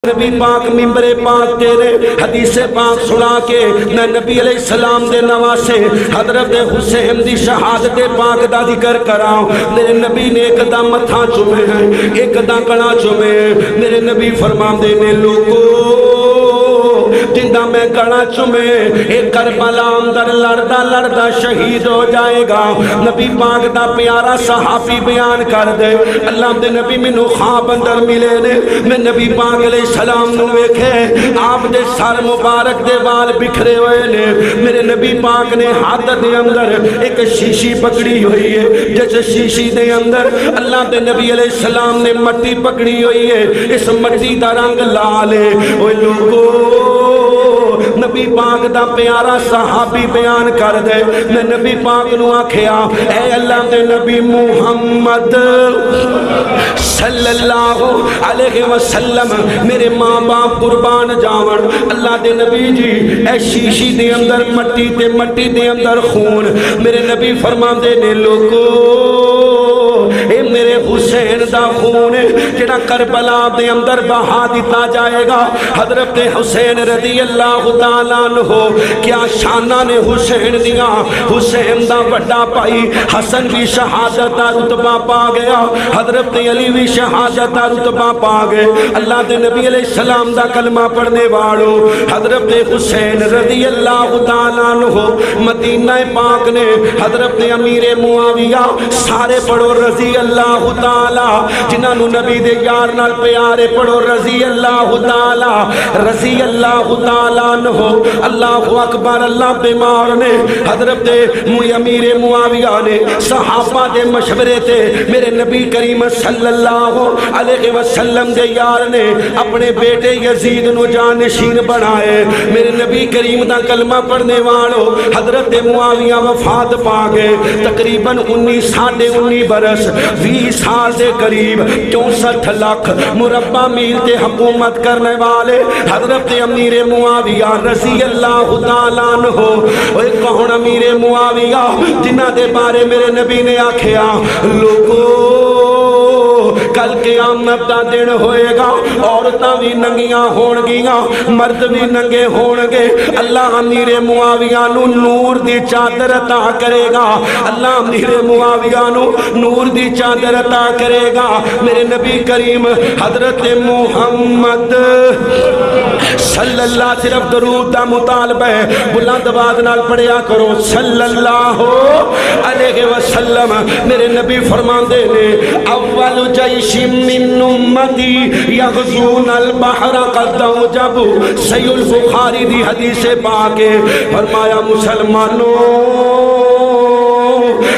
نبی پاک ممبر پاک تیرے حدیث پاک سنا کے میں نبی علیہ السلام دے نواسے حضرت حسین دی شہادت پاک دا ذکر کراؤں. میرے نبی نے ایک دا متھا چومے ہیں, ایک دا کڑا چومے ہیں. میرے نبی فرمان دے نے لوگو جندہ میں کڑا چومے ایک کربلا اندر لڑدا لڑدا شہید ہو جائے گا. نبی پاک دا پیارا صحابی بیان کر دے اللہ دے نبی منو خواب اندر ملے نے. میں نبی پاک علیہ السلام نو ویکھے آپ دے سر مبارک دے وال بکھرے ہوئے نے. میرے نبی پاک نے ہاتھ دے اندر ایک شیشی پکڑی ہوئی ہے جس شیشی دے اندر اللہ دے نبی علیہ السلام نے مٹی پکڑی ہوئی ہے. اس مٹی دا رنگ لال ہے. اوے لوگو نبی پاک دا پیارا صحابی بیان کر دے. میں نبی پاک نو آکھیا اے اللہ دے نبی محمد صلی اللہ علیہ وسلم میرے ماں باپ قربان جاون. اللہ دے نبی جی اے شیشی دے اندر مٹی تے مٹی دے اندر خون. میرے نبی فرمان دے نے لوگو اے میرے حسین دا خون جڑا کربلا دے اندر بہا دیتا جائے گا. حضرت حسین رضی اللہ تعالیٰ عنہ کیا شانہ نے حسین دیا. حسین دا بڑا بھائی حسن بھی شہادت دا رتبہ پا گیا, حضرت علی بھی شہادت دا رتبہ پا گئے. اللہ دے نبی علیہ السلام دا کلمہ پڑھنے والو حضرت حسین رضی اللہ تعالیٰ عنہ مدینہ پاک نے حضرت امیر معاویہ سارے پڑھو رضی اللہ تعالیٰ جنہاں نو نبی دے یار نال پیارے پڑھو رضی اللہ تعالیٰ رضی اللہ تعالیٰ عنہ. اللہ اکبر. اللہ بیمار نے حضرت امیر معاویہ نے صحابہ دے مشورے تے میرے نبی کریم صلی اللہ علیہ وسلم دے یار نے اپنے بیٹے یزید نو جانشین بنائے. میرے نبی کریم دا کلمہ پڑھنے والو حضرت معاویہ وفات پا گئے. تقریباً 19 برس 20 سال دے قریب 64 لاکھ مربع میل تے حکومت کرنے والے حضرت امیر معاویہ رضی اللہ تعالیٰ عنہ. اوہ کون امیر معاویہ جنہ دے بارے میرے نبی نے آکھیا لوگو کل قیامت دا دن ہوئے گا, عورتاں بھی ننگیاں ہون گیاں, مرد بھی ننگے ہون گے. اللہ امیر معاویہ نو نور دی چادر عطا کرے گا. اللہ امیر معاویہ نو نور دی چادر عطا کرے گا. میرے نبی کریم حضرت محمد صلی اللہ صرف درود دا مطالبہ ہے بلند آواز نال پڑھیا کرو صلی اللہ علیہ وسلم. میرے نبی فرماندے نے اول جیش من امتی یغزون البحر قد جب صحیح البخاری دی حدیث پاک فرمایا مسلمانوں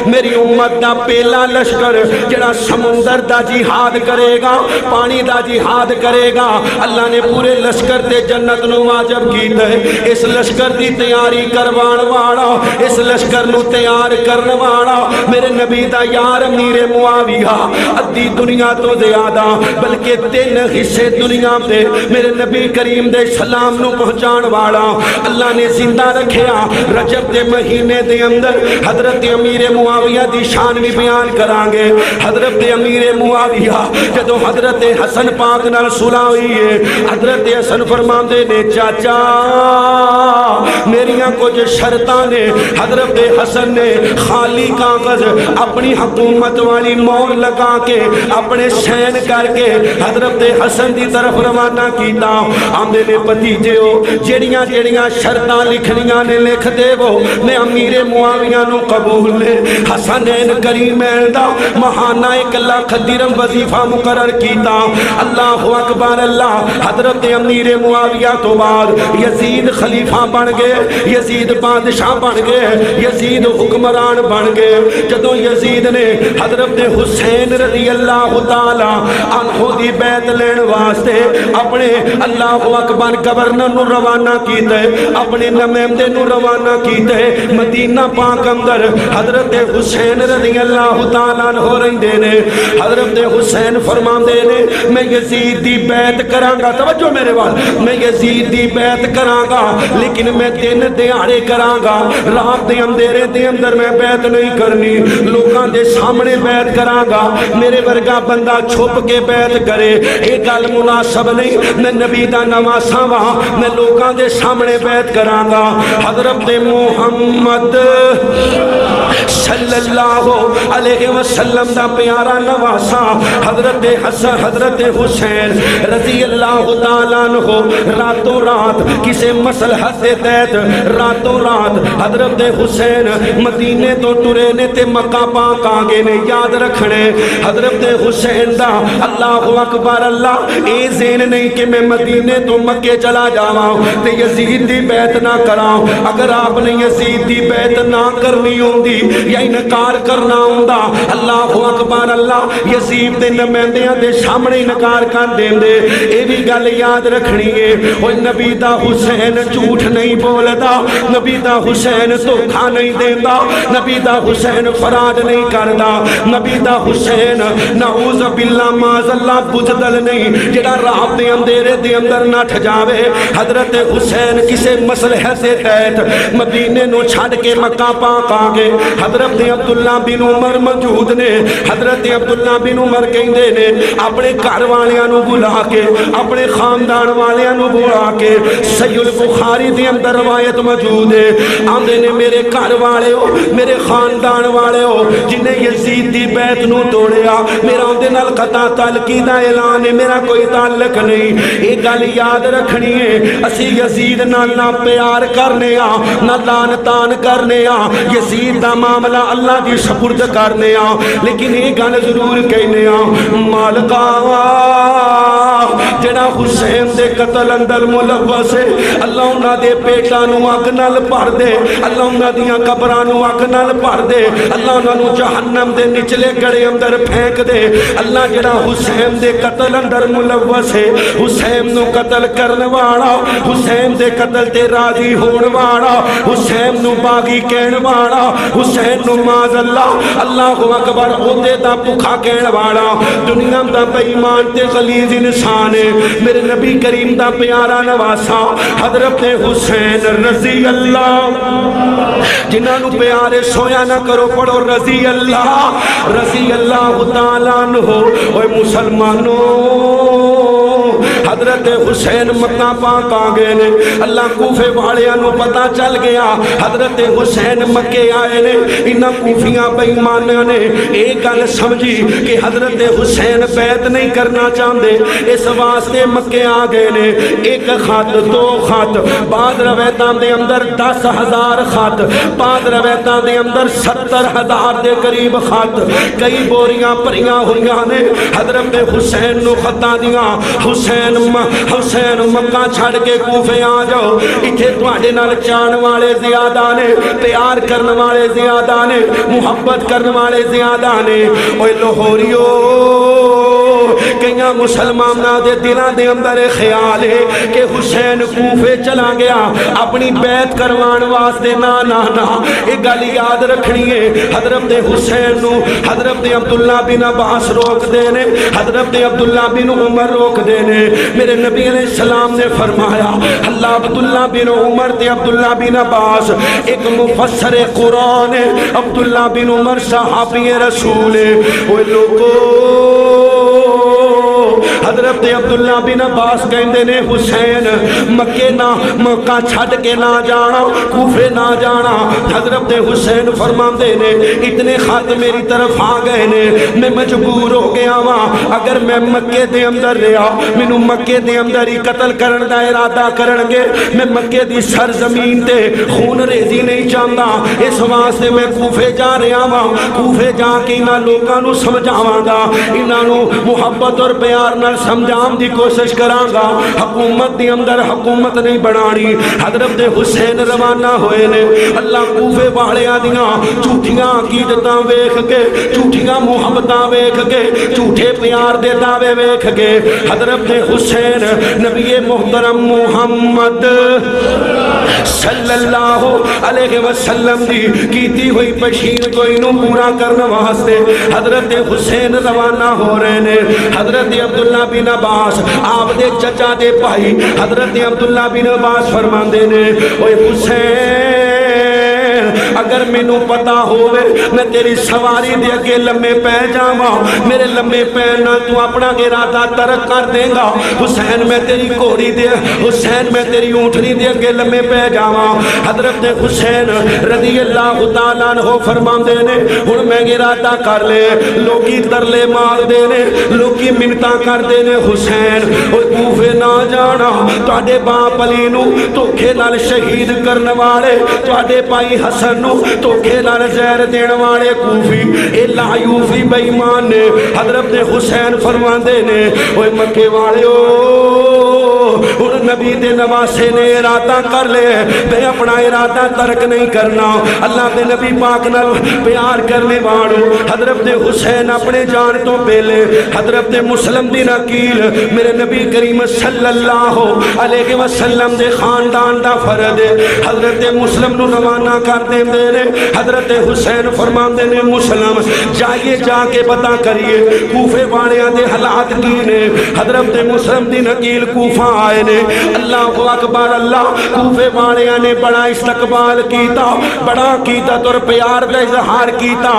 میری امت دا پہلا لشکر جڑا سمندر دا جہاد کرے گا, پانی دا جہاد کرے گا. اللہ نے پورے لشکر تے جنت نو واجب کیتا ہے. اس لشکر دی تیاری کروان والا, اس لشکر نو تیار کرن والا میرے نبی دا یار امیر معاویہ ادھی دنیا تو زیادہ بلکہ 3 حصے دنیا تے میرے نبی کریم دے سلام نو پہنچان والا اللہ نے زندہ رکھیا. رجب دے مہینے دے اندر حضرت امیر معاویہ دی شان بھی بیان کرانگے. حضرت امیر معاویہ جدو حضرت حسن پاک نال صلح ہوئی ہے, حضرت حسن فرماندے نے چاچا میریاں کچھ شرطاں نے. حضرت حسن نے خالی کاغذ اپنی حکومت والی مور لگا کے اپنے سین کر کے حضرت حسن دی طرف روانہ کیتا. آمدے نے پتیجے ہو جیڑیاں جیڑیاں شرطاں لکھنیاں نے لکھ دے وہ میں امیر معاویہ نو قبول لے. حسنین کریمین دا مہانہ 1 لاکھ درہم وظیفہ مقرر کیتا. اللہ اکبر. اللہ حضرت امیر معاویہ تو بعد یزید خلیفہ بن گئے, یزید بادشاہ بن گئے, یزید حکمران بن گئے. جدو یزید نے حضرت حسین رضی اللہ تعالی عنہ دی بیعت لین واسطے اپنے اللہ اکبر گورنر نو روانہ کیتے, اپنے نمائندے نو روانہ کیتے. مدینہ پاک اندر حضرت حضرت حسین رضی اللہ تعالیٰ عنہ رہندے نے. حضرت حسین فرماندے نے میں یزید دی بیعت کراں گا, توجہ میرے وال, میں یزید دی بیعت کراں گا لیکن میں دن دیہاڑے کراں گا, رات دے اندھیرے دے اندر میں بیعت نہیں کرنی, لوکاں دے سامنے بیعت کراں گا. میرے ورگا بندہ چھپ کے بیعت کرے اے گل مناسب نہیں, میں نبی دا نواسا وا, میں لوکاں دے سامنے بیعت کراں گا. حضرت محمد صلی اللہ علیہ وسلم دا پیارا نواسا حضرت حسن حضرت حسین رضی اللہ تعالیٰ عنہ راتوں رات کسے مصلحت دے تحت راتوں رات حضرت حسین مدینے تو ٹرے نے تے مکہ پاک آگے نے. یاد رکھنے حضرت حسین دا اللہ اکبر اللہ اے زین نہیں کہ میں مدینے تو مکے چلا جاواں تے یزید دی بیعت نہ کراں. اگر آپ نے یزید دی بیعت نہ کرنی ہوندی یا انکار کرنا ہوندا اللہ اکبر اللہ یزید دے نمائندیاں دے سامنے انکار کر دیندے. اے بھی گل یاد رکھنی ہے, او نبی دا حسین جھوٹ نہیں بولدا, نبی دا حسین دھوکا نہیں دیندا, نبی دا حسین فراد نہیں کردا, نبی دا حسین نعوذ باللہ معاذ اللہ بزدل نہیں جڑا رات دے اندھیرے دے اندر نٹھ جاوے. حضرت حسین کسے مصلحت سے تحت مدینے نو چھڈ کے مکہ پاک آ گئے. حضرت عبداللہ بن عمر موجود نے. حضرت عبداللہ بن عمر کہندے نے اپنے گھر والیاں نو بلا کے اپنے خاندان والیاں نو بلا کے صحیح البخاری دے اندر روایت موجود ہے. آندے نے میرے گھر والے ہو میرے خاندان والے ہو جنہیں یزید دی بیعت نو توڑیا میرا اندے نال قطع تعلقی دا اعلان ہے, میرا کوئی تعلق نہیں. ایک گل یاد رکھنی ہے اسی یزید نال نہ پیار کرنے آ نہ لان تان کرنے آ, یزید دا معاملہ اللہ دی سپرد کرنے آ, لیکن ایک گل ضرور کہنے آ مالکا جڑا حسین دے قتل اندر ملوث ہے اللہ انہاں دے پیٹاں نو اگ نال بھر دے, اللہ انہاں دیاں قبراں نو اگ نال بھر دے, اللہ انہاں نو جہنم دے نچلے گڑے اندر پھینک دے. اللہ جڑا حسین دے قتل اندر ملوث ہے حسین نو قتل کرن والا, حسین دے قتل تے راضی ہون والا, حسین نو باغی کہن والا, حسین نو معاذ اللہ اللہ اکبر عہدے دا بھکھا کہن والا دنیا دا بے ایمان تے غلیظ انسان ہے. میرے نبی کریم دا پیارا نواسا حضرت حسین رضی اللہ, جنہاں نو پیارے سویا نہ کرو پڑھو رضی اللہ تعالیٰ عنہ. اوے مسلمانوں حضرت حسین مکہ پاک آ گئے نے. اللہ کوفے والیاں نو پتہ چل گیا حضرت حسین مکے آئے نے. انہاں کوفیاں بے ایمانیاں نے ایک گل سمجھی کہ حضرت حسین بیعت نہیں کرنا چاہندے, اس واسطے مکے آ گئے نے. ایک خط دو خط بعض روایتاں دے اندر 10,000 خط, بعض روایتاں دے اندر 70,000 دے قریب خط, کئی بوریاں بھریاں ہوئیاں نے حضرت حسین نو خطاں دیاں. حسین مکہ چھڑ کے کوفے آ جاؤ, اتھے تواڈے نال چان والے زیادہ نے, پیار کرن والے زیادہ نے, محبت کرن والے زیادہ نے. اوے لاہوریو کئیاں مسلماناں دے دلاں دے اندر خیال ہے کہ حسین کوفے چلا گیا اپنی بیعت کروان واسطے. نا نا نا, ایک گل یاد رکھنی ہے حضرت حسین نو حضرت عبداللہ بن عباس روک دے نے, حضرت عبداللہ بن عمر روک دے نے. میرے نبی علیہ السلام نے فرمایا اللہ عبداللہ بن عمر تے عبداللہ بن عباس ایک مفسر قرآن ہے, عبداللہ بن عمر صحابی رسول ہے. اوے لوگو حضرت عبداللہ بن عباس کہندے نے حسین مکے نہ مکہ چھڈ کے نہ جانا, کوفے نہ جانا. حضرت حسین فرماندے نے اتنے خط میری طرف آ گئے نے, میں مجبور ہو گیا ہاں, اگر میں مکے دے اندر رہا مینوں مکے دے اندر ہی قتل کرن دا ارادہ کرن گے, میں مکے دی سرزمین تے خون ریزی نہیں چاہندا, اس واسطے میں کوفے جا رہا ہاں. کوفے جا کے انہاں لوکاں نو سمجھاواں گا, انہاں نو محبت اور پیار نال سمجھان دی کوشش کراں گا, حکومت دی اندر حکومت نہیں بنانی. حضرت حسین روانہ ہوئے نے. اللہ کوفے والیاں دیاں جھوٹیاں عقیدتاں ویکھ کے, جھوٹیاں محبتاں ویکھ کے, جھوٹے پیار دے دعوے ویکھ کے حضرت حسین نبی محترم محمد صلی اللہ علیہ وسلم دی کیتی ہوئی پشین کو انہوں پورا کرنے واسطے حضرت حسین روانہ ہو رہے نے. حضرت عبداللہ بن عباس آپ دے چچا دے بھائی حضرت عبداللہ بن عباس فرماندے نے اوے حسین اگر مینوں پتا ہوئے میں تیری سواری دے اگے لمے پہ جاواں میرے لمے پینا تو اپنا ارادہ ترک کر دے گا. حسین میں تیری گھوڑی دے حسین میں تیری اونٹنی دے اگے لمے پہ جاواں. حضرت حسین رضی اللہ تعالیٰ عنہ فرماندے نے ہن میں ارادہ کر لے. لوکی ترلے مار دے نے لوکی منتاں کر دے نے حسین اوے کوفے نہ جانا تواڈے باپ علی نو دھوکے نال شہید کرن والے تواڈے بھائی حسن نو دھوکے نال زہر دین والے کوفی اے لایوفی بے ایمان نے. حضرت حسین فرماندے نے اوے مکے والےو ہن نبی دے نواسے نے ارادہ کر لے میں اپنا ارادہ ترک نہیں کرنا. اللہ دے نبی پاک نال پیار کرنے والو حضرت حسین اپنے جان تو پہلے حضرت مسلم بن عقیل میرے نبی کریم صلی اللہ علیہ وسلم دے خاندان دا فرد حضرت مسلم نو روانہ کر دے نے. حضرت حسین فرماندے نے مسلم جائیے جا کے پتہ کریے کوفے والیاں دے حالات کی نے. حضرت مسلم بن عقیل کوفہ آئے نے. اللہ اکبر اللہ. کوفے والیاں نے بڑا استقبال کیتا بڑا کیتا اور پیار کا اظہار کیتا.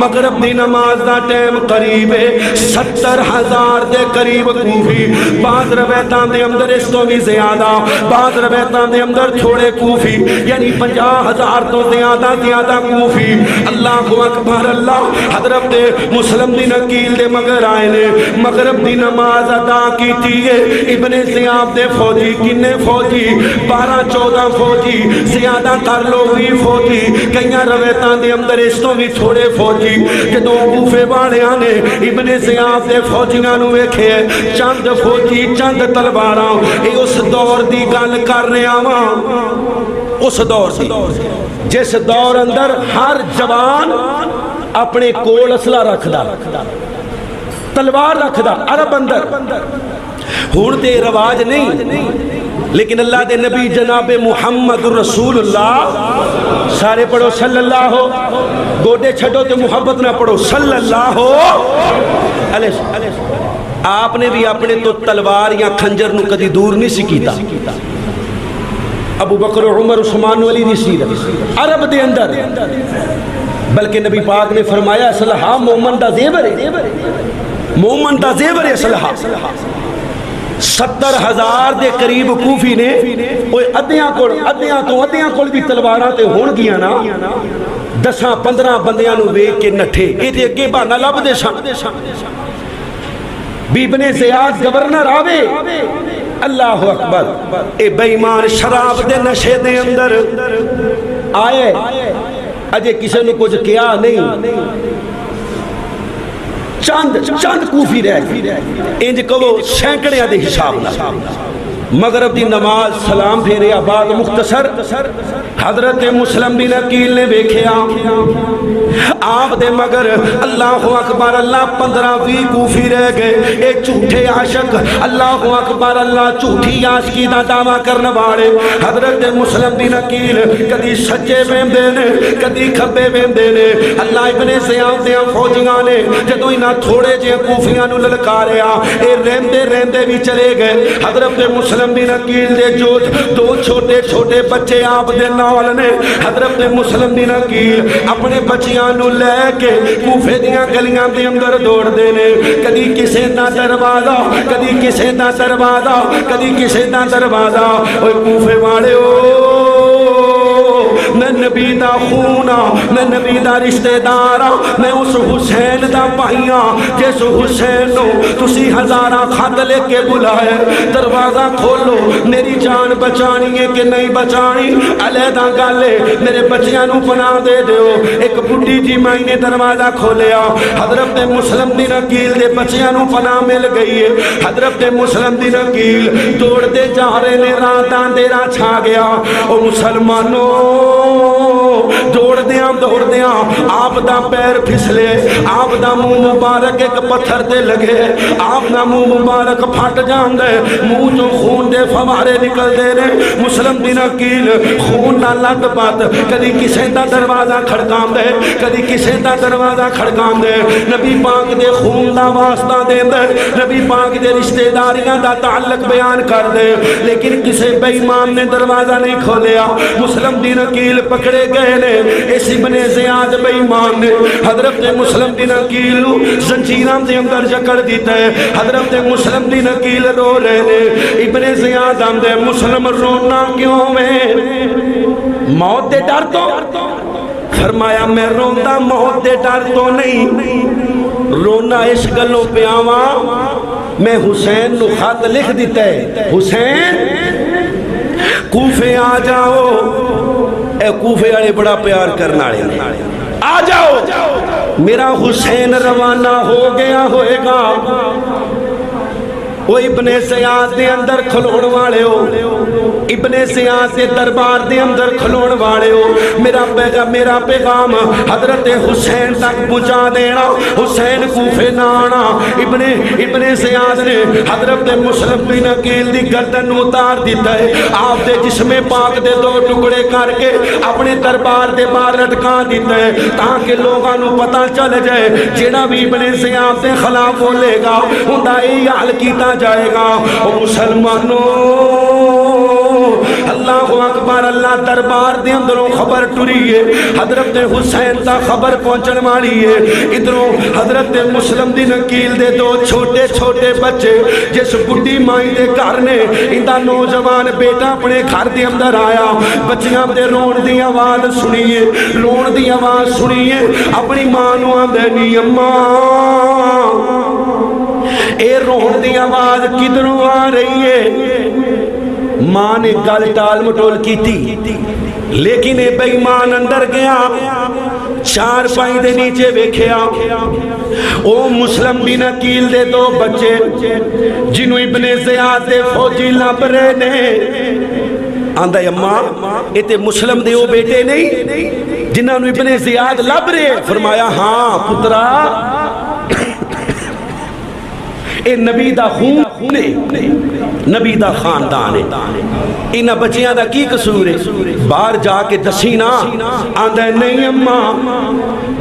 مغرب دی نماز دا ٹائم قریب ہے 70,000 دے قریب کوفی بعض روایتاں دے اندر اس تو بھی زیادہ بعض روایتاں دے اندر تھوڑے کوفی یعنی 50,000 تو زیادہ کوفی. اللہ اکبر اللہ. حضرت مسلم بن عقیل دے مگر آئے نے مغرب دی نماز ادا کیتی ہے. ابن زیاب دے فوجی کنے فوجی 12-14 فوجی زیادہ تر لوگ بھی فوجی کئیاں روایتاں دے اندر اس تو بھی تھوڑے فوجی جدوں کوفے والیاں نے ابن زیاب دے فوجیاں نو ویکھے چند فوجی چند تلواراں اے اس دور دی گل کر رہا واں اس دور دی جس دور اندر ہر جوان اپنے کول اسلحہ رکھدا تلوار رکھدا عرب اندر. ہن تے رواج نہیں لیکن اللہ دے نبی جناب محمد رسول اللہ سارے پڑھو صلی اللہ ہو گوڈے چھڑو تے محبت نہ پڑھو صلی اللہ ہو علیہ. آپ نے بھی اپنے تو تلوار یا خنجر نو کدی دور نہیں سی کیتا. ابو بکر عمر عثمان علی دی سیرت عرب دے اندر بلکہ نبی پاک نے فرمایا اسلحہ مومن دا زیور ہے مومن دا زیور ہے اسلحہ. 70,000 دے قریب کوفی نے ادیاں کول بھی تلواراں تے ہون گیا نا 10-15 بندیاں نو ویکھ کے نٹھے اے تے اگے بہانا لب دے سن. ابن زیاد گورنر آوے اللہ اکبر اے بے ایمان شراب دے نشے دے اندر آئے اجے کسی نے کچھ کیا نہیں چند کوفی رہ انج کہو سینکڑیاں دے حساب نہ. مغرب دی نماز سلام پھیرے آباد مختصر حضرت مسلم بن عقیل نے ویکھیا آپ دے مگر اللہ اکبر اللہ 15-20 کوفی رہ گئے اے جھوٹے عاشق اللہ اکبر اللہ جھوٹی عاشقی دا دعویٰ کرنے والے. حضرت مسلم بن عقیل کدی سجے ویندے نے کدی کھبے ویندے نے. اللہ ابن زیاد دے فوجیاں نے جدوں انہاں تھوڑے جے کوفیاں نو للکاریا اے رہندے بھی چلے گئے. حضرت مسلم بن عقیل دے جو دو چھوٹے بچے آپ دے نال نے. حضرت مسلم بن عقیل اپنے بچیاں نو لے کے کوفے دیاں گلیاں دے اندر دوڑ دے نے. کدی کسے دا دروازہ کدی کسے دا دروازہ کدی کسے دا دروازہ. اوے کوفے والے میں نبی دا خونا میں نبی دا رشتہ دارا میں اس حسین دا پائیاں جس حسین نو تسی ہزارہ خط لے کے بلائے. دروازہ کھولو میری جان بچانی ہے کہ نہیں بچانی علیحدہ گالے میرے بچیاں نو پناہ دے دیو. ایک بڑی جی مائی نے دروازہ کھولیا حضرت مسلم بن عقیل دے بچیاں نو پناہ مل گئی ہے. حضرت مسلم بن عقیل دوڑ دے جا رہے نے راتاں دیرا چھا گیا. او مسلمانوں دوڑ دیاں آپ دا پیر پھسلے آپ دا منہ مبارک ایک پتھر دے لگے آپ دا منہ مبارک پھٹ جاندے منہ جو خون دے فوارے نکل دے نے مسلم بن عقیل خون نہ لٹ پت کدی کسے دا دروازہ کھڑکام دے کدی کسے دا دروازہ کھڑکام دے نبی پاک دے خون دا واسطہ دے دے نبی پاک دے رشتہ داریاں دا تعلق بیان کر دے لیکن کسے بے ایمان نے دروازہ نہیں کھولیا مسلم بن عقیل پکڑے گئے نے اس ابن زیاد بے ایمان نے حضرت مسلم بن عقیل زنجیراں دے اندر جکڑ دیتا ہے حضرت مسلم بن عقیل رو رہے نے ابن زیاد آمدے مسلم رونا کیوں میں موت دے ڈر تو فرمایا میں روندا موت دے ڈر تو نہیں رونا اس گلوں پہ آواں میں حسین نو خط لکھ دیتا ہے حسین کوفے آ جاؤ اے کوفے والے بڑا پیار کرنا والے آ جاؤ میرا حسین روانہ ہو گیا ہوئے گا وہ ابن زیاد دے اندر کھلوڑ والے ہو ابن زیاد دے دربار دے اندر کھلوڑ والے ہو میرا پیغام حضرت حسین تک پہنچا دینا حسین کوفے نہ آنا ابن زیاد نے حضرت مسلم بن عقیل دی گردن اتار دیتا ہے آپ دے جسم پاک دے دو ٹکڑے کر کے اپنے دربار دے باہر لٹکا دیتا ہے تاکہ لوگاں نو پتہ چل جائے جڑا بھی ابن زیاد دے خلاف بولے گا ہوندا اے حال کیتا جائے گا او مسلمانوں اللہ اکبر اللہ دربار دے اندروں خبر ٹری ہے حضرت حسین تا خبر پہنچن والی ہے ادھروں حضرت مسلم بن عقیل دے دو چھوٹے چھوٹے بچے جس بڈھی مائی دے گھر نے اندا نوجوان بیٹا اپنے گھر دے اندر آیا بچیاں دے رون دی آواز سنیے رون دی آواز سنیے اپنی ماں نو آندے نی اماں اے رون دی آواز کدھروں آ رہی ہے ماں نے گل ٹال مٹول کی تھی لیکن اے بے ایمان اندر گیا چار پائی دے نیچے ویکھیا او مسلم بن عقیل دے دو بچے جنہوں ابن زیاد دے فوجی لب رہے نے آندہ اماں اتے مسلم دے او بیٹے نہیں جنہوں ابن زیاد لب رہے فرمایا ہاں پترا اے نبی دا خون ہے نبی دا خاندان ہے انہاں بچیاں دا کی قصور ہے باہر جا کے دسی نا آندہ نہیں اماں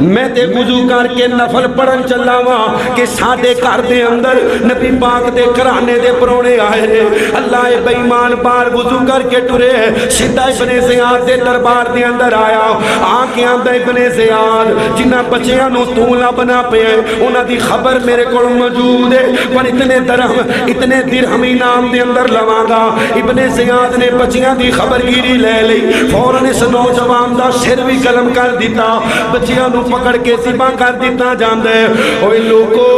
میں تے وضو کر کے نفل پڑھن چلا ہوا کہ ساڈے گھر دے اندر نبی پاک دے گھرانے دے پرونے آئے نے اللہ بے ایمان باہر وضو کر کے ٹرے سیدھا ابن زیاد دے دربار دے اندر آیا آ کے آندا ابن زیاد جنہاں بچیاں نو تو لبنا پے انہاں دی خبر میرے کول موجود ہے پر اتنے درہم انعام دے اندر لواں گا ابن زیاد نے بچیاں دی خبرگیری لے لی فوراً اس نوجوان دا سر بھی قلم کر دیتا بچیاں نو پکڑ کے ذبح کر دیتا جاندے اوے لوگو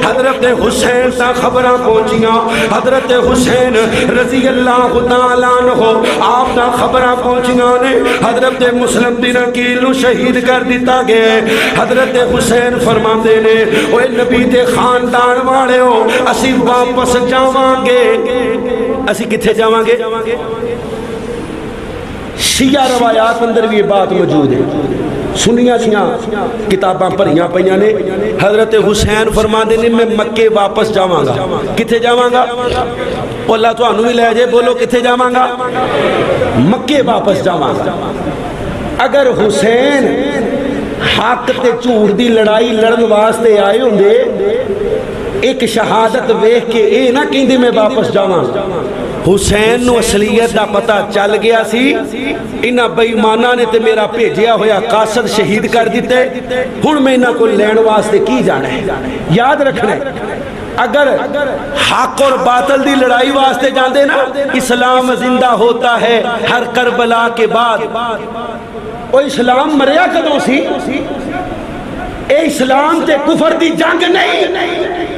حضرت حسین تا خبراں پہنچیاں حضرت حسین رضی اللہ تعالیٰ عنہ آپ تا خبراں پہنچیاں نے حضرت مسلم بن عقیل نو شہید کر دیتا گئے حضرت حسین فرماندے نے اوے نبی دے خاندان والے ہو اسی واپس جاواں گے اسی کتھے جاواں گے شیعہ روایات اندر بھی یہ بات موجود ہے سنیاں دیاں کتاباں پڑھیاں پئیاں نے حضرت حسین فرماندے نے میں مکے واپس جاواں گا کتھے جاواں گا اللہ تو انہوں بھی لے جائے بولو کتھے جاواں گا مکے واپس جاواں گا اگر حسین حق تے جھوٹ دی لڑائی لڑن واسطے آئے ہوندے ایک شہادت ویکھ کے اے نہ کہندے میں واپس جاواں حسین نو اصلیت دا پتہ چل گیا سی انہاں بے ایماناں نے تے میرا بھیجیا ہویا قاصد شہید کر دیتے ہن میں انہاں کو لین واسطے کی جانا ہے یاد رکھنا ہے اگر حق اور باطل دی لڑائی واسطے جاندے نا اسلام زندہ ہوتا ہے ہر کربلا کے بعد او اسلام مریا کدوں سی اے اسلام تے کفر دی جنگ نہیں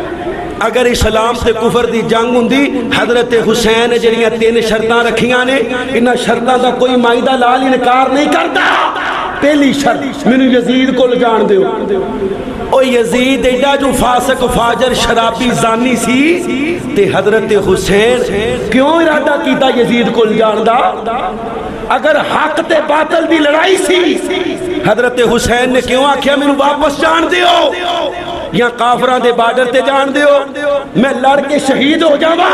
اگر اسلام تے کفر دی جنگ ہوندی حضرت حسین جڑیاں 3 شرطاں رکھیاں نے انہاں شرطاں دا کوئی مائدہ لال انکار نہیں کرتا پہلی شرط مینوں یزید کو جان دیو او یزید ایڈا جو فاسق فاجر شرابی زانی سی تے حضرت حسین کیوں ارادہ کیتا یزید کو جان دا اگر حق تے باطل دی لڑائی سی حضرت حسین نے کیوں آکھیا مینوں واپس جان دیو یا کافراں دے بارڈر تے جان دیو میں لڑ کے شہید ہو جاواں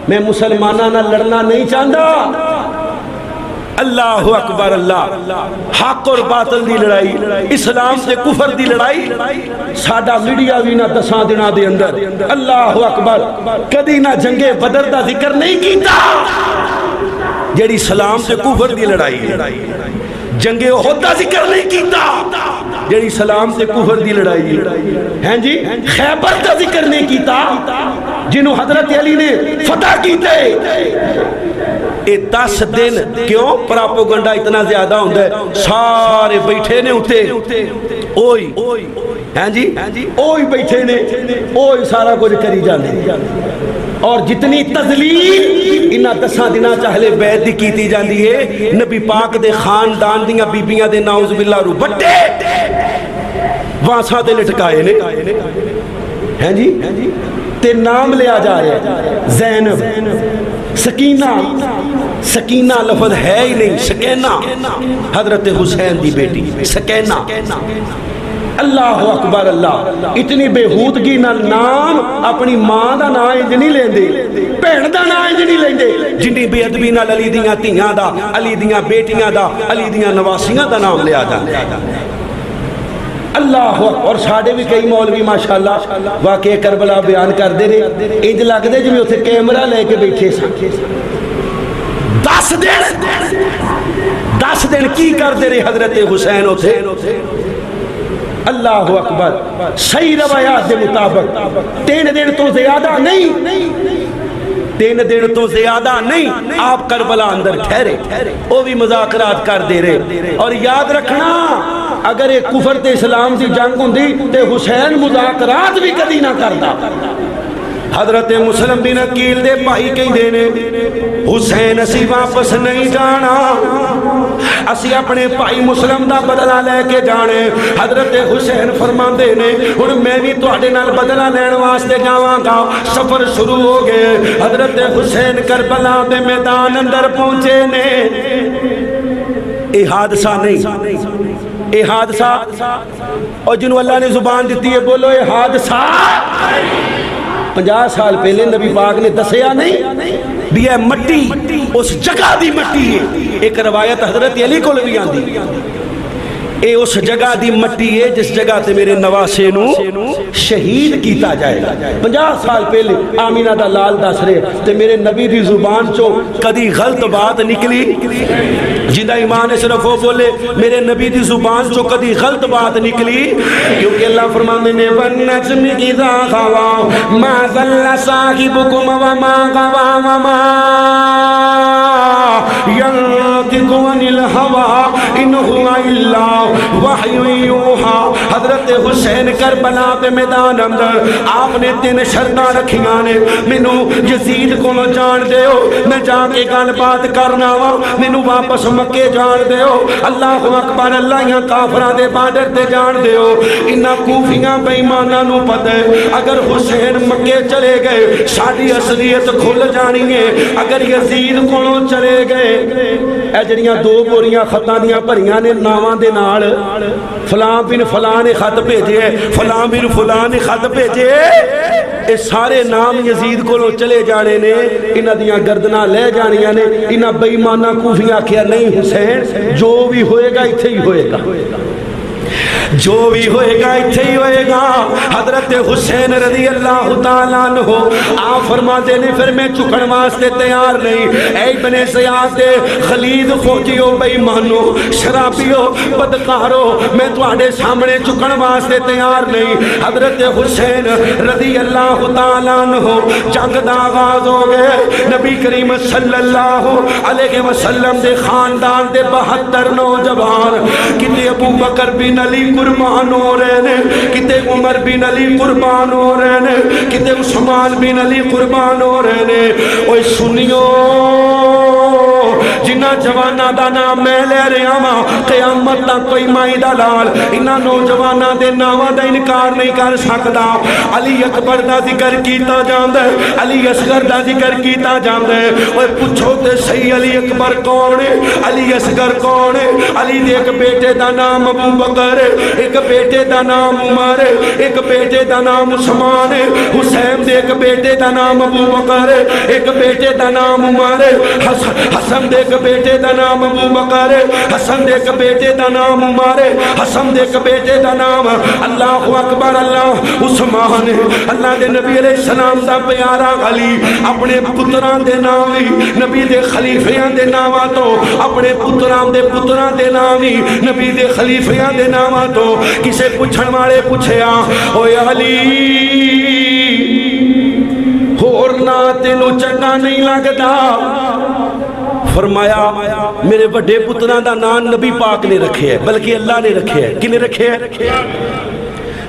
میں مسلماناں نال لڑنا نہیں چاہتا اللہ اکبر اللہ حق اور باطل دی لڑائی اسلام تے کفر دی لڑائی ساڈا میڈیا بھی نہ 10 دنوں دے اندر اللہ اکبر کدی نہ جنگ بدر دا ذکر نہیں کیتا جیڑی اسلام تے کفر دی لڑائی جنگ احد دا ذکر نہیں کیتا جیڑی اسلام تے کفر دی لڑائی ہیں جی خیبر دا ذکر نہیں کیتا جنہوں حضرت علی نے فتح کیتے اے 10 دن کیوں پراپوگنڈا اتنا زیادہ ہوندہ ہے سارے بیٹھے نے اٹھے اوئی ہیں جی اوئی بیٹھے نے اوئی سارا کچھ کری جانے اور جتنی تذلیل انہا 10 دنہ چاہلے بیعت دی کیتی جاندی ہے نبی پاک دے خاندان دیاں بیبیاں دے نعوذ باللہ رو بٹے وہاں دے لٹکائے نے ہیں جی تے نام لیا جا رہے ہیں زینب سکینہ سکینہ لفظ ہے ہی نہیں سکینہ حضرت حسین دی بیٹی سکینہ اللہ اکبر اللہ اتنی بےہودگی نہ نام اپنی ماں دا نام انج نہیں لیندے بہن دا نام انج نہیں لیندے جنی بے ادبی نال علی دیاں دھیاں دا علی دیاں بیٹیاں دا علی دیاں نواسیاں دا نام لیا جاندا اللہ اور ساڑھے بھی کئی مولوی ماشاءاللہ واقعہ کربلا بیان کر دے رہے انج لگ دے جو بھی اتھے کیمرہ لے کے بیٹھے سا 10 دن کی کر دے رہے حضرت حسین اتھے اللہ اکبر صحیح روایات دے مطابق 3 دن تو زیادہ نہیں آپ کربلا اندر ٹھہرے وہ بھی مذاکرات کر دے رہے اور یاد رکھنا اگر ایک کفر تے اسلام دی جنگ ہوندی تے حسین مذاکرات بھی کدی نہ کرتا حضرت مسلم بن عقیل دے بھائی کہیں دینے حسین اسی واپس نہیں جانا اسی اپنے بھائی مسلم دا بدلہ لے کے جانے حضرت حسین فرما دینے اور میں بھی توڑے نال بدلہ لین واسطے جاواں گا سفر شروع ہو گئے حضرت حسین کربلا دے میدان اندر پہنچے نے اے حادثہ نہیں اے حادثہ اور جنہوں اللہ نے زبان دیتی ہے بولو اے حادثہ 50 سال پہلے نبی پاک نے دسیا نہیں بھی یہ مٹی اس جگہ دی مٹی ہے ایک روایت حضرت علی کو بھی آندی اے اس جگہ دی مٹی ہے جس جگہ تے میرے نواسے نو شہید کیتا جائے گا 50 سال پہلے آمینہ دا لال دس رہے تے میرے نبی دی زبان چو کدی غلط بات نکلی جندہ ایمان صرف وہ بولے میرے نبی دی زبان چو کدی غلط بات نکلی کیونکہ اللہ فرمانے نے وَالنَّجْمِ إِذَا غَوَا مَا ضَلَّ صَاحِبُكُمْ وَمَا غَوَا وَمَا يَنطِقُ عَنِ الْهَوَىٰ إِنْ هُوَ إِلَّا وحی یوحا حضرت حسین کربلا پہ میدان اندر آپ نے 3 شرطاں رکھیاں نے مینوں یزید کو جان دیو میں جا کے گل بات کرنا وا مینوں واپس مکے جان دیو اللہ اکبر اللہ یا کافراں دے بارڈر تے جان دیو انہاں کوفیاں بے ایماناں نوں پتہ ہے اگر حسین مکے چلے گئے ساڈی اصلیت کھل جانی ہے اگر یزید کولوں چلے گئے اے جڑیاں 2 بوریاں خطاں دیاں بھریاں نے ناواں دے نال فلاں بن فلاں نے خط بھیجے فلاں بن فلاں نے خط بھیجے اے سارے نام یزید کو چلے جانے نے انہاں دیاں گردناں لے جانیاں نے انہاں بے ایماناں کوفیاں کیا نہیں حسین جو بھی ہوئے گا ایتھے ہی ہوئے گا جو بھی ہوئے گا ایتھے ہی ہوئے گا حضرت حسین رضی اللہ تعالیٰ عنہ آپ فرماتے نے پھر میں چکن واسطے تیار نہیں اے ابن زیاد دے خلید فوجیو بے ایمانو شرابیو بدکارو میں تواڈے سامنے چکن واسطے تیار نہیں حضرت حسین رضی اللہ تعالیٰ عنہ جنگ دا آغاز ہو گئے نبی کریم صلی اللہ علیہ وسلم دے خاندان دے 72 نوجوان کتے ابو بکر بن علی قربان ہو رہے ہیں کتے عمر بن علی قربان ہو رہے ہیں کتے عثمان بن علی قربان ہو رہے ہیں اوہ سنیو جنہ جوانا دا نام میں لے رہا ہاں قیامت تک کوئی مائی دا لال انہاں نوجواناں دے ناواں دا انکار نہیں کر سکدا علی اکبر دا ذکر کیتا جاندا ہے علی اصغر دا ذکر کیتا جاندا ہے اوے پوچھو تے صحیح علی اکبر کون ہے علی اصغر کون ہے علی دے ایک بیٹے دا نام ابو بکر ہے ایک بیٹے دا نام عمر ہے ایک بیٹے دا نام عثمان ہے حسین دے ایک بیٹے دا نام ابو بکر ہے ایک بیٹے دا نام عمر ہے حسن دے ایک بیٹے دا نام ابو بکر ہے حسن دے ایک بیٹے دا نام عمر ہے حسن دے ایک بیٹے دا نام اللہ اکبر اللہ عثمان ہے اللہ دے نبی علیہ السلام دا پیارا علی اپنے پتران دے نامی نبی دے خلیفیاں دے نامہ تو اپنے پتران دے نامی نبی دے خلیفیاں دے نامہ تو کسے پوچھن والے پوچھیا اوے علی اور نہ تینوں چنگا نہیں لگدا فرمایا میرے بڑے پتران دا نام نبی پاک نے رکھے ہے بلکہ اللہ نے رکھے ہے کنے رکھے ہے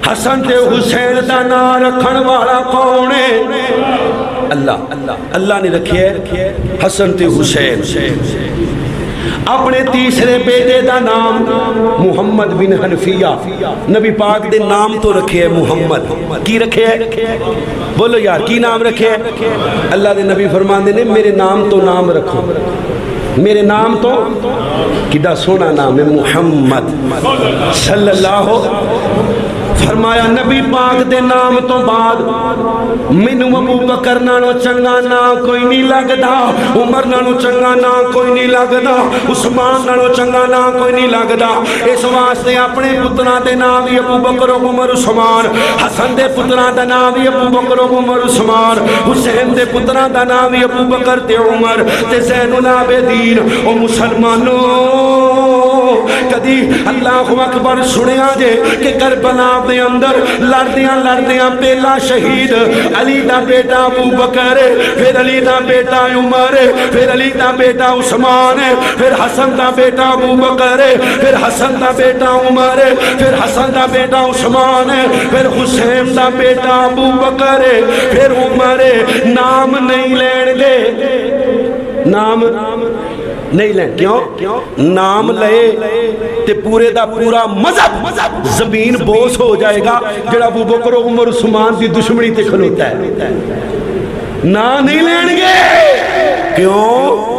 حسن تے حسین دا نام رکھن والا کون ہے اللہ نے رکھے ہے حسن تے حسین اپنے تیسرے بیٹے دا نام محمد بن حنفیہ نبی پاک دے نام تو رکھے ہے محمد کی رکھے ہے بولو یار کی نام رکھے ہے اللہ دے نبی فرماندے نے میرے نام تو نام رکھو میرے نام تو کدہ سونا نام ہے محمد صلی اللہ فرمایا نبی پاک دے نام تو بعد مینوں ابو بکر نالوں چنگا نام کوئی نہیں لگدا عمر نالوں چنگا نام کوئی نہیں لگدا عثمان نالوں چنگا نام کوئی نہیں لگدا اس واسطے اپنے پتراں دے نام بھی ابو بکر و عمر عثمان حسن دے پتراں دا نام بھی ابو بکر و عمر عثمان حسین دے پتراں دا نام بھی ابو بکر تے عمر تے زین العابدین او مسلمانوں کدی اللہ اکبر سنیا جے کہ کربلا دے اندر لڑدیاں پہلا شہید علی دا بیٹا ابو بکر ہے پھر علی دا بیٹا عمر ہے پھر علی دا بیٹا عثمان ہے پھر حسن دا بیٹا ابو بکر ہے پھر حسن دا بیٹا عمر ہے پھر حسن دا بیٹا عثمان ہے پھر حسین دا بیٹا ابو بکر ہے پھر عمر ہے نام نہیں لین گے نام نہیں لیں کیوں نام لے تے پورے دا پورا مذہب زمین بوس ہو جائے گا جڑا ابو بکر و عمر عثمان دی دشمنی تے کھلوتا ہے نام نہیں لین گے کیوں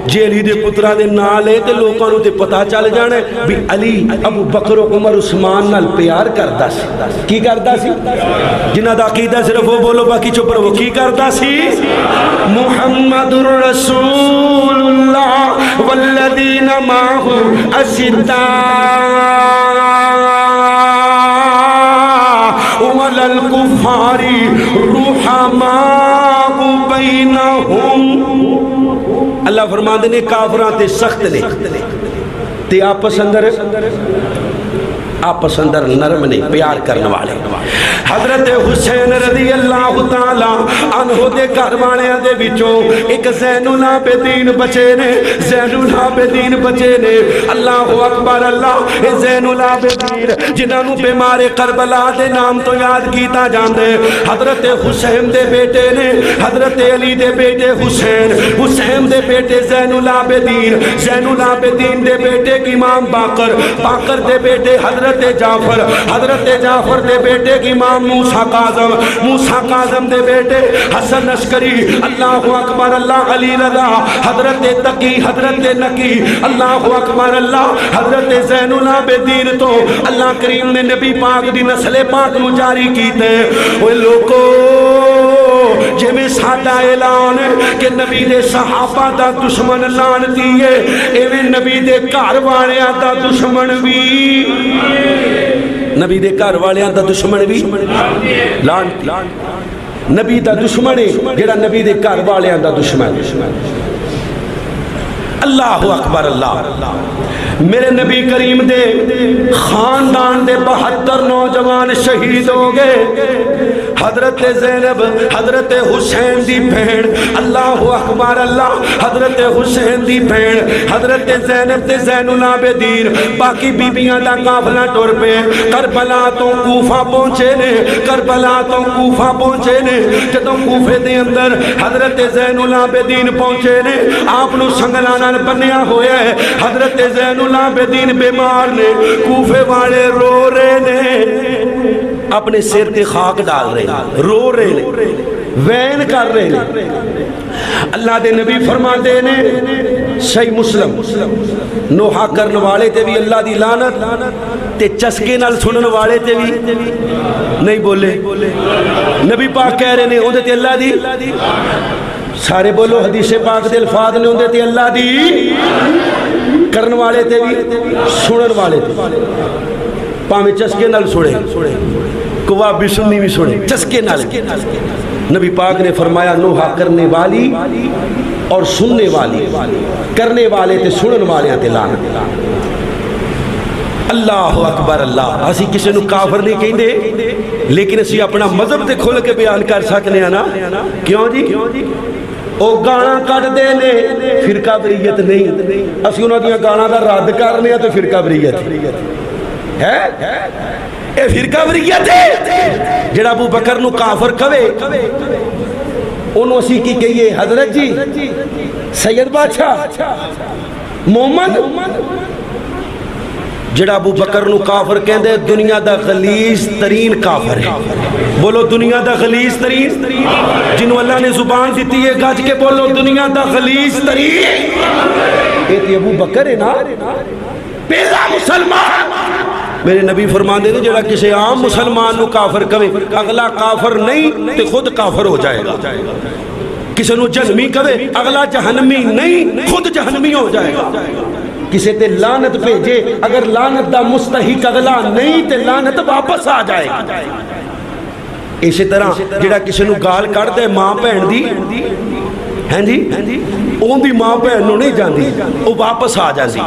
جے علی دے پترہ دے نام لے تے لوگوں تے پتہ چل جانے بھی علی ابو بکر و عمر عثمان نال پیار کردا سی کی کردا سی جنہ دا عقیدہ صرف وہ بولو باقی چپ رہو کی کردا سی محمد رسول اللہ والذین معہ اشداء علی الکفار رحماء بینہم اللہ فرماندے نے کافران تے سخت نے تے آپس اندر نرم نے پیار کرنے والے حضرت حسین رضی اللہ تعالیٰ عنہ دے گھر والے دے وچوں ایک زین العابدین بچے نے اللہ اکبر اللہ اے زین العابدین جنہاں نو بیمار کربلا دے نام تو یاد کیتا جاندے حضرت حسین دے بیٹے نے حضرت علی دے بیٹے حسین دے بیٹے زین العابدین دے بیٹے امام باقر دے بیٹے حضرت جعفر دے بیٹے کی امام موسیٰ کاظم دے بیٹے حسن عسکری اللہ اکبر اللہ علی رضا حضرت تقی حضرت نقی اللہ اکبر اللہ حضرت زین العابدین تو اللہ کریم نے نبی پاک دی نسل پاک نو جاری کیتے وہ لوگو جے میں ساڈا اعلان ہے کہ نبی دے صحابہ دا دشمن لعنتی ہے ایویں نبی دے گھر والیاں دا دشمن بھی نبی دے گھر والیاں دا دشمن بھی لعنتی نبی دا دشمن ہے جڑا نبی دے گھر والیاں دا دشمن اللہ اکبر اللہ میرے نبی کریم دے خاندان دے 72 نوجوان شہید ہو گئے حضرت زینب حضرت حسین دی بہن، اللہ اکبر اللہ، حضرت حسین دی بہن حضرت زینب تے زین العابدین باقی بیبیاں دا قافلہ ٹر پہ کربلا تو کوفہ پہنچے نے، کربلا تو کوفہ پہنچے نے۔ جدوں کوفے دے اندر حضرت زین العابدین پہنچے نے، آپ نو سنگلانا بنیا ہویا ہے، حضرت زین العابدین بیمار نے، کوفے والے رو رہے نے، اپنے سر تے خاک ڈال رہے ہیں، رو رہے ہیں، وین کر رہے ہیں۔ اللہ دے نبی فرما دے نے صحیح مسلم، نوحہ کرن والے تے بھی اللہ دی لعنت تے چسکے نال سنن والے تے بھی نہیں بولے، نبی پاک کہہ رہے نے اندے تے اللہ دی، سارے بولو حدیث پاک دے الفاظ نے اندے تے اللہ دی، کرن والے تے بھی سنن والے تے پاویں چسکے نال سنے، کواب بھی سننی بھی سنے، چسکے نال۔ نبی پاک نے فرمایا نوحہ کرنے والی اور سننے والی، کرنے والے تے سنن والے تے لعنت۔ اللہ اکبر اللہ، اسی کسی نو کافر نہیں کہندے، لیکن اسی اپنا مذہب تے کھول کے بیان کر سکنے ہیں نا، کیوں جی؟ او گانا کٹ دے نے فرقہ بریت نہیں، اسی انہاں دیاں گانا دا رد کرنے ہیں تو فرقہ بریت ہے، اے فرقہ بریت ہے۔ جڑا ابو بکر نو کافر کہے انہوں اسی کی کہیے حضرت جی سید بادشاہ مومن، جڑا ابو بکر نو کافر کہندے دنیا دا غلیظ ترین کافر ہے، بولو دنیا دا غلیظ ترین، جنہوں اللہ نے زبان دیتی ہے گج کے بولو دنیا دا غلیظ ترین، اے تی ابو بکر ہے نا، پہلا مسلمان۔ میرے نبی فرمان دے جڑا کسی عام مسلمان نو کافر کہے اگلا کافر نہیں تے خود کافر ہو جائے گا، کسی نو جہنمی کہے اگلا جہنمی نہیں خود جہنمی ہو جائے گا، کسی تے لعنت بھیجے اگر لعنت دا مستحق اگلا نہیں تے لعنت واپس آ جائے گا۔ اسی طرح جڑا کسی نو گال کر دے ماں بہن دی ہیں جی اون دی ماں بہن نو نہیں جاندی، وہ واپس آ جاندی۔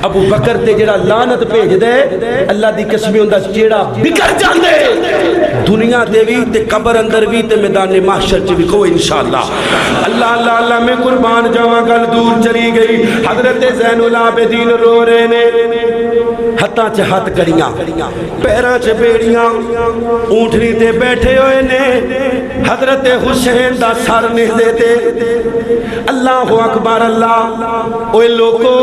ابو بکر تے جڑا لعنت بھیج دے اللہ دی قسم ہوندا چیڑا بکر جاندے، دنیا دے وی تے قبر اندر وی تے میدان محشر چ وی کو انشاءاللہ۔ اللہ اللہ اللہ میں قربان جاواں، گل دور چلی گئی۔ حضرت زین العابدین رو رہے نے، ہتھاں چ ہاتھ کڑیاں، پیراں چ بیڑیاں، اونٹنی تے بیٹھے ہوئے نے، حضرت حسین دا سر نہیں دیتے۔ اللہ اکبر اللہ، اوے لوگو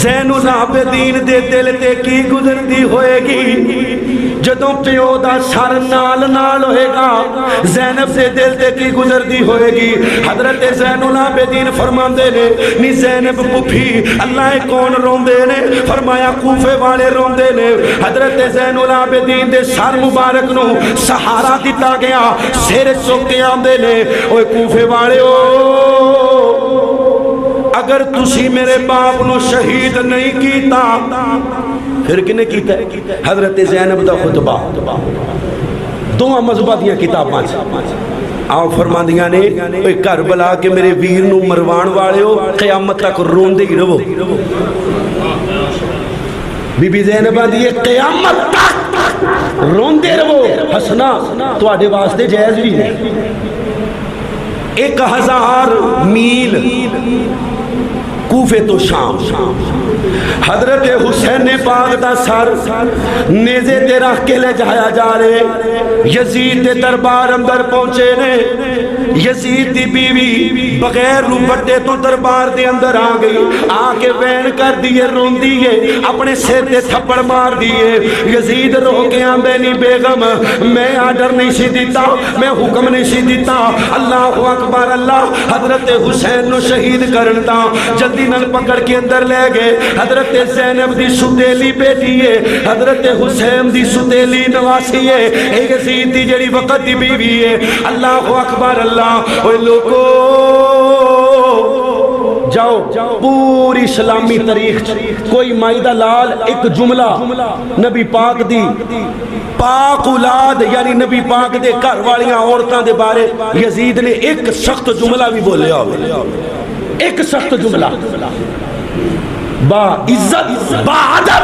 زین العابدین دے دل تے کی گزردی ہوئے گی جدوں پیو دا سر نال نال ہوئے گا، زینب دے دل تے کی گزردی ہوئے گی۔ حضرت زین العابدین فرماندے نے نی زینب پپھی اللہ کون روندے نے؟ فرمایا کوفے والے روندے نے۔ حضرت زین العابدین دے سر مبارک نو سہارا دیتا گیا، سر چک کے آندے نے اوے کوفے والے او اگر تسی میرے باپ نو شہید نہیں کیتا پھر کنے کیتا ہے؟ حضرت زینب دا خطبہ دو مذہبہ دیاں کتاباں آؤ فرما دیاں نے اے کربلا کے میرے ویر نو مروان والے ہو قیامت تک روندے ہی رہو۔ بی بی زینبہ دیئے قیامت تک روندے رہو، ہسنا تو آڈے واسطے جائز بھی نہیں۔ 1000 میل کوفے تو شام، حضرت حسین پاک دا سر نیزے تے رکھ کے لے جایا جا رہے، یزید دے دربار اندر پہنچے نے، یزید دی بیوی بغیر روپٹے تو دربار دے اندر آ گئی، آکے وین کر دیئے رون دیئے اپنے سر تے تھپڑ مار دیئے۔ یزید رو کے آندے نہیں بیگم میں آڈر نہیں سی دیتا، میں حکم نہیں سی دیتا، اللہ اکبر اللہ، حضرت حسین نو شہید کرنتا جلدی نل پکڑ کے اندر لے گئے۔ حضرت زینب دی ستیلی بیٹی ہے، حضرت حسین دی ستیلی نواسی ہے، ایک یزید دی جڑی وقت دی بیوی ہے۔ اللہ اکبر اللہ، اوہ لوگو جاؤ پوری اسلامی تاریخ کوئی مائدہ لال ایک جملہ نبی پاک دی پاک اولاد یعنی نبی پاک دے گھر والیاں عورتاں دے بارے یزید نے ایک سخت جملہ بھی بولیا، ایک سخت جملہ با عزت با ادب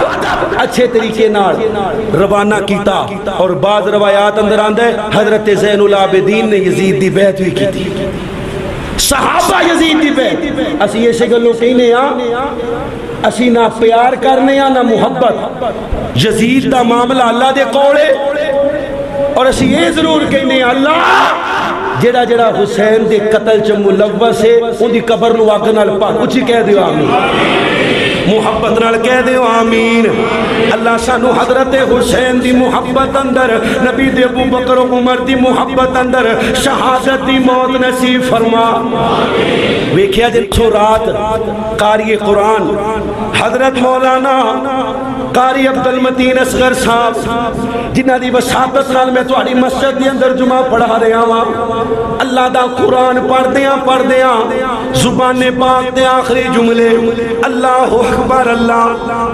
اچھے طریقے نال روانہ کیتا. اور بعض روایات اندر آندا ہے حضرت زین العابدین نے یزید دی بیعت بھی کی. صحابہ یزید دی بیعت. اسی ایسے گلوں کہنے اسی نہ پیار کرنے نہ محبت. یزید دا معاملہ اللہ دے کولے اور اسی یہ ضرور کہنے اللہ جڑا جڑا حسین دے قتل چ ملوث ہے ان دی قبر نو اگ نال پاک. اچھی کہہ دیو آمین. محبت نال کہہ دیو آمین. اللہ سانو حضرت حسین دی محبت اندر نبی دے ابو بکر و عمر دی محبت اندر شہادت دی موت نصیب فرما. ویکھیا جن سو رات قاری قرآن حضرت مولانا قاری عبدالمتین اصغر صاحب جنہ دی وساطت نال میں تہاڈی مسجد دی اندر جمعہ پڑھا رہا ہاں. اللہ دا قرآن پڑھ دیاں زبان پاک دے آخری جملے اللہ اکبر اللہ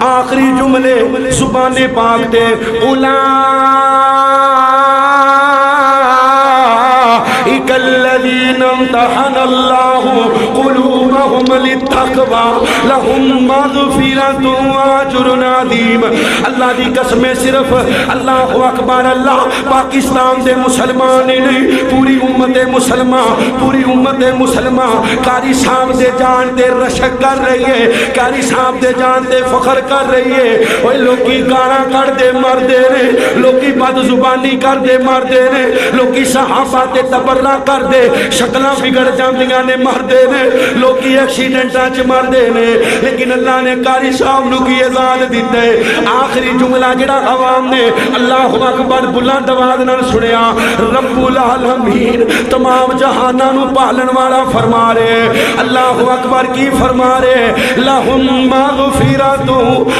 آخری جملے زبان پاک دے اولئک الذین امتحن اللہ قلوبہم للتقوی لہم مغفرۃ واجر عظیم. اللہ دی قسم صرف اللہ اکبر اللہ پاکستان دے مسلمان نہیں پوری امت مسلمان قاری صاحب دے جان دے رشک کر رہی ہے. قاری صاحب دے جان دے فخر کر رہی ہے. اوے لوکی گانا کر دے مر دے نے, لوکی بد زبانی کر دے مر دے نے, لوکی صحابہ تے تبرہ کر دے شکلاں بگڑ جاندیاں نے مر دے نے, لوکی ایکسیڈنٹاں چ مر دے نے. لیکن اللہ نے قاری صاحب نو کی اذان دیتا ہے. آخری جملہ جڑا عوام نے اللہ اکبر بلند آواز نال سنیا رب العالمین تمام جہاناں نو پالن والا فرما رہے. اللہ اکبر کی فرما رہے لہم مغفرۃ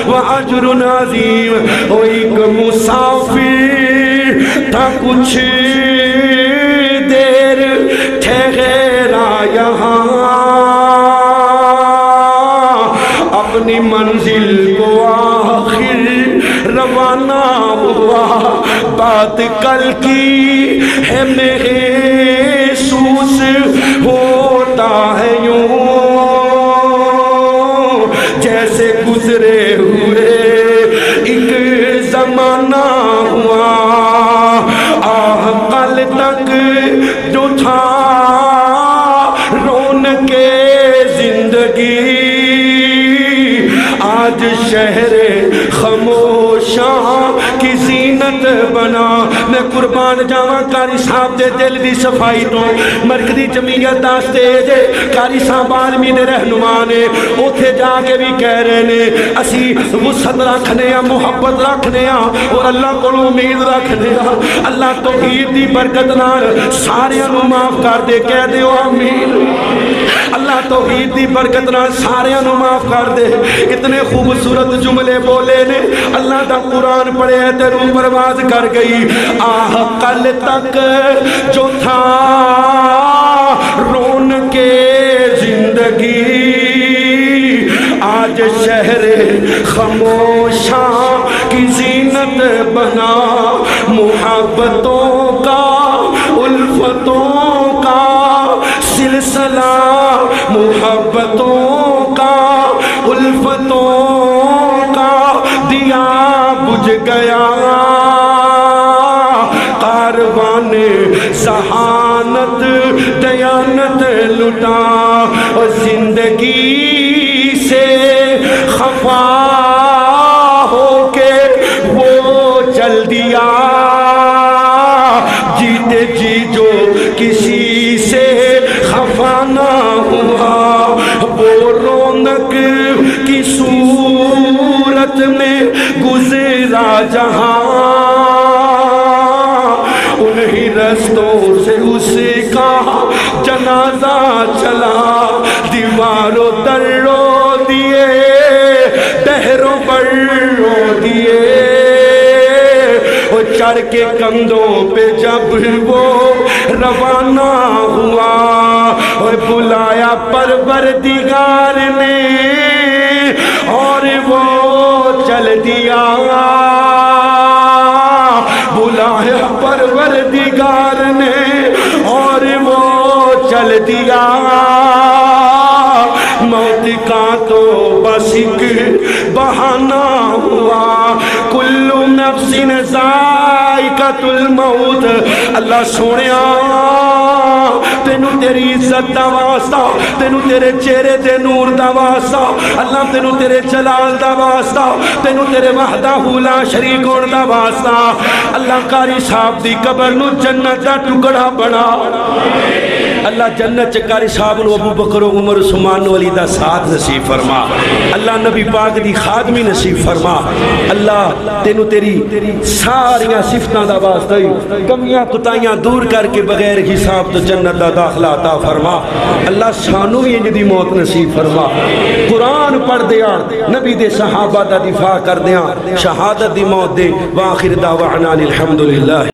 واجر عظیم. او ایک مسافر تھا کچھ دیر ٹھہرا یہاں اپنی منزل کو آخر روانہ ہوا. بات کل کی ہے محسوس ہوتا ہے یوں جیسے گزرے ہوئے ایک زمانہ ہوا. آہ کل تک جو تھا رونق زندگی آج شہر خاموشاں کی زینت بنا. میں قربان جاواں قاری صاحب دے دل دی صفائی تو مرکزی جمعیت داستے جے قاری صاحب عالمی دے رہنما نے اوتھے جا کے بھی کہہ رہے نے اسی وسعت رکھنے ہاں محبت رکھنے ہاں اور اللہ کو امید رکھنے ہاں. اللہ توحید دی برکت نال ساریاں نو معاف کر دے. کہہ دیو آمین. اللہ توحید دی برکت نال ساریاں نو معاف کر دے. اتنے خوبصورت جملے بولے نے اللہ دا قرآن پڑھے تے روح پرواز کر گئی. آہ کل تک جو تھا رونق زندگی آج شہر خاموشاں کی زینت بنا. محبتوں کا الفتوں کا سلسلہ محبتوں کا الفتوں کا دیا بجھ گیا. کاروان ذہانت دیانت لٹا اور زندگی سے خفا ہو کے وہ چل دیا. جیتے جی جو کسی سے خفا نہ ہوا وہ رونق کی صورت میں گزرا جہاں. انہی رستوں سے اس کا جنازہ چلا. دیواروں در رو دیے دہروں پر رو دیے. چڑھ کے کندھوں پہ جب وہ روانہ ہوا بلایا پروردگار نے اور وہ چل دیا. بلایا پروردگار نے اور وہ چل دیا. موت کا تو بس ایک ملائکۃ الموت اللہ سونیا تینو تیری عزت دا واسطہ تینو تیرے چہرے دے نور دا واسطہ اللہ تینو تیرے جلال دا واسطہ تینو تیرے وحدہ لا شریک ہون دا واسطہ اللہ قاری صاحب دی قبر نو جنت دا ٹکڑا بنا اللہ جنت چکاری صاحب نو ابو بکر و عمر عثمان و علی دا ساتھ نصیب فرما اللہ نبی پاک دی خادمی نصیب فرما اللہ تینو تیری ساریاں صفتاں دا واسطہ کمیاں کوتاہیاں دور کر کے بغیر حساب تو جنت دا داخلہ عطا فرما اللہ سانو بھی انج دی موت نصیب فرما قرآن پڑھ دیاں نبی دے صحابہ دا دفاع کر دیاں شہادت دی موت دے وآخر دعوانا الحمدللہ